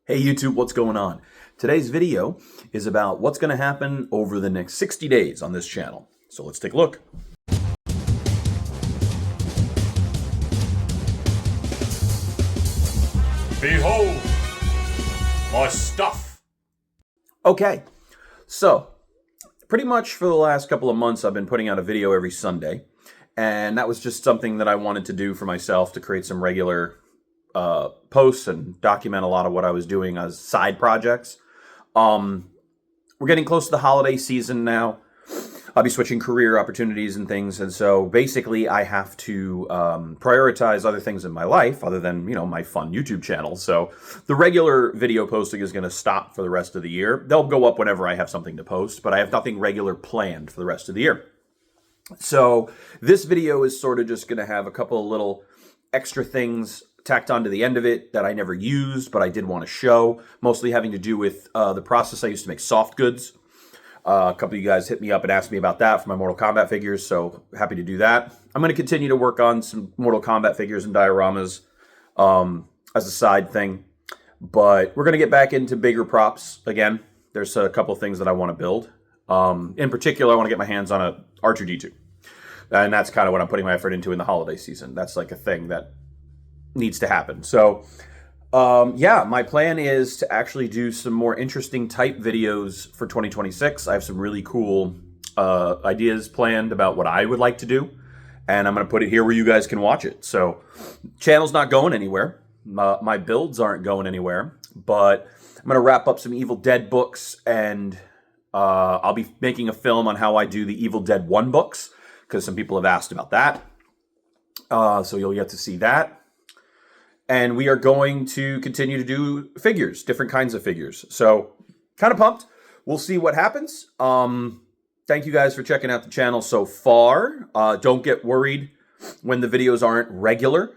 Hey YouTube, what's going on? Today's video is about what's going to happen over the next 60 days on this channel. So let's take a look. Behold, my stuff. Okay, so pretty much for the last couple of months I've been putting out a video every Sunday. And that was just something that I wanted to do for myself to create some regular posts and document a lot of what I was doing as side projects. We're getting close to the holiday season now. I'll be switching career opportunities and things, and so basically I have to prioritize other things in my life other than, my fun YouTube channel. So the regular video posting is going to stop for the rest of the year. They'll go up whenever I have something to post, but I have nothing regular planned for the rest of the year. So this video is sort of just going to have a couple of little extra things tacked onto the end of it that I never used, but I did want to show, mostly having to do with the process I used to make soft goods. A couple of you guys hit me up and asked me about that for my Mortal Kombat figures, so happy to do that. I'm going to continue to work on some Mortal Kombat figures and dioramas as a side thing, but we're going to get back into bigger props again. There's a couple of things that I want to build. In particular, I want to get my hands on a R2-D2, and that's kind of what I'm putting my effort into in the holiday season. That's like a thing that needs to happen. So yeah, my plan is to actually do some more interesting type videos for 2026. I have some really cool ideas planned about what I would like to do, and I'm going to put it here where you guys can watch it. So channel's not going anywhere. My builds aren't going anywhere, but I'm going to wrap up some Evil Dead books, and I'll be making a film on how I do the Evil Dead 1 books, because some people have asked about that. So you'll get to see that. And we are going to continue to do figures, different kinds of figures. So kind of pumped. We'll see what happens. Thank you guys for checking out the channel so far. Don't get worried when the videos aren't regular.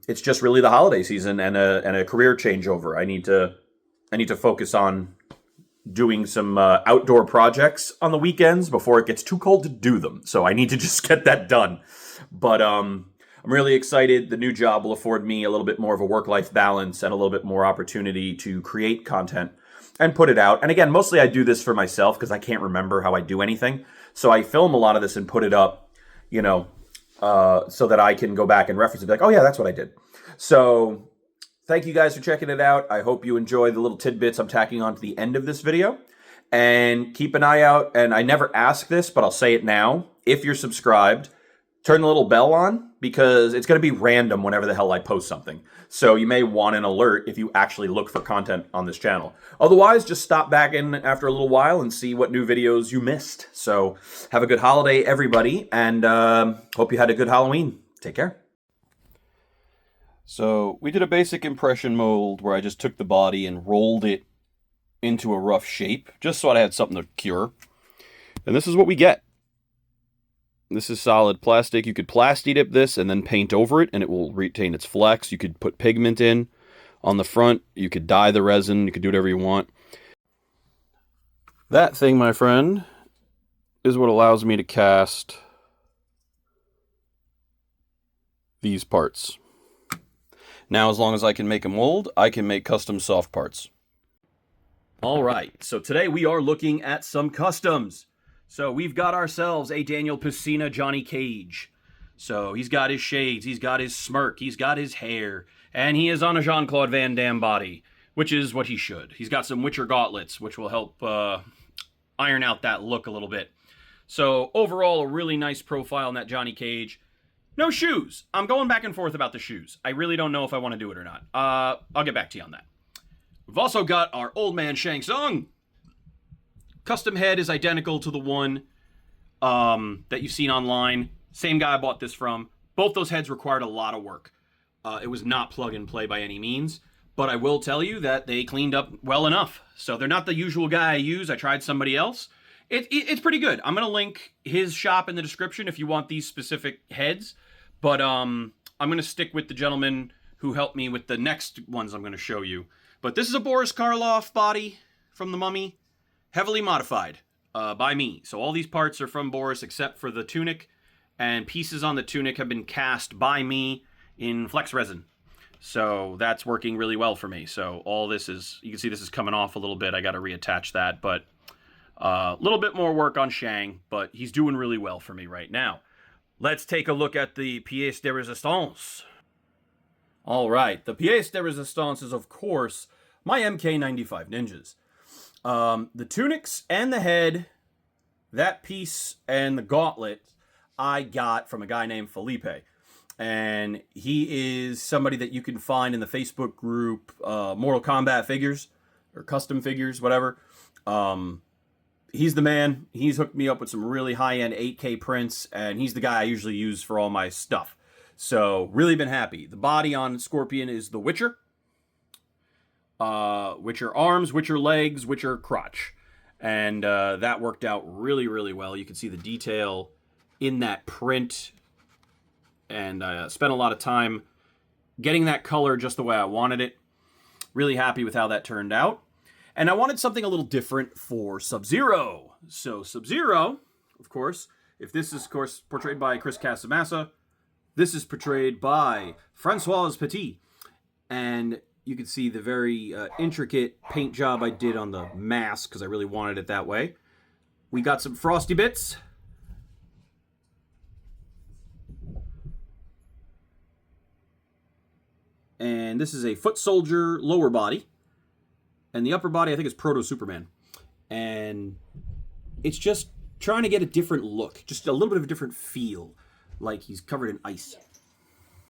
It's just really the holiday season and a career changeover. I need to focus on doing some outdoor projects on the weekends before it gets too cold to do them. So I need to just get that done. But I'm really excited. The new job will afford me a little bit more of a work-life balance and a little bit more opportunity to create content and put it out. And again, mostly I do this for myself because I can't remember how I do anything. So I film a lot of this and put it up, so that I can go back and reference it, be like, oh yeah, that's what I did. So thank you guys for checking it out. I hope you enjoy the little tidbits I'm tacking on to the end of this video. And keep an eye out, and I never ask this, but I'll say it now. If you're subscribed, turn the little bell on, because it's going to be random whenever the hell I post something. So you may want an alert if you actually look for content on this channel. Otherwise, just stop back in after a little while and see what new videos you missed. So have a good holiday, everybody, and hope you had a good Halloween. Take care. So we did a basic impression mold where I just took the body and rolled it into a rough shape, just so I had something to cure. And this is what we get. This is solid plastic. You could plasti dip this and then paint over it, and it will retain its flex. You could put pigment in on the front. You could dye the resin. You could do whatever you want. That thing, my friend, is what allows me to cast these parts. Now, as long as I can make a mold, I can make custom soft parts. All right, so today we are looking at some customs. So we've got ourselves a Daniel Pesina Johnny Cage. So he's got his shades, he's got his smirk, he's got his hair, and he is on a Jean-Claude Van Damme body, which is what he should. He's got some Witcher gauntlets, which will help iron out that look a little bit. So overall, a really nice profile in that Johnny Cage. No shoes. I'm going back and forth about the shoes. I really don't know if I want to do it or not. I'll get back to you on that. We've also got our Old Man Shang Tsung. Custom head is identical to the one that you've seen online. Same guy I bought this from. Both those heads required a lot of work. It was not plug and play by any means, but I will tell you that they cleaned up well enough. So they're not the usual guy I use. I tried somebody else. It's pretty good. I'm going to link his shop in the description if you want these specific heads, but I'm going to stick with the gentleman who helped me with the next ones I'm going to show you. But this is a Boris Karloff body from The Mummy. Heavily modified by me. So all these parts are from Boris except for the tunic, and pieces on the tunic have been cast by me in flex resin. So that's working really well for me. So all this is, you can see this is coming off a little bit. I got to reattach that, but a little bit more work on Shang, but he's doing really well for me right now. Let's take a look at the pièce de résistance. All right, the pièce de résistance is, of course, my MK95 Ninjas. The tunics and the head, that piece, and the gauntlet I got from a guy named Felipe. And he is somebody that you can find in the Facebook group, Mortal Kombat figures, or custom figures, whatever. He's the man. He's hooked me up with some really high-end 8K prints, and he's the guy I usually use for all my stuff. So, really been happy. The body on Scorpion is the Witcher. Witcher arms, Witcher legs, Witcher crotch. And that worked out really, really well. You can see the detail in that print. And I spent a lot of time getting that color just the way I wanted it. Really happy with how that turned out. And I wanted something a little different for Sub-Zero. So Sub-Zero, of course, if this is, of course, portrayed by Chris Casamassa, this is portrayed by Francoise Petit. And you can see the very intricate paint job I did on the mask, because I really wanted it that way. We got some frosty bits. And this is a foot soldier lower body. And the upper body, I think, is Proto-Superman. And it's just trying to get a different look. Just a little bit of a different feel. Like he's covered in ice.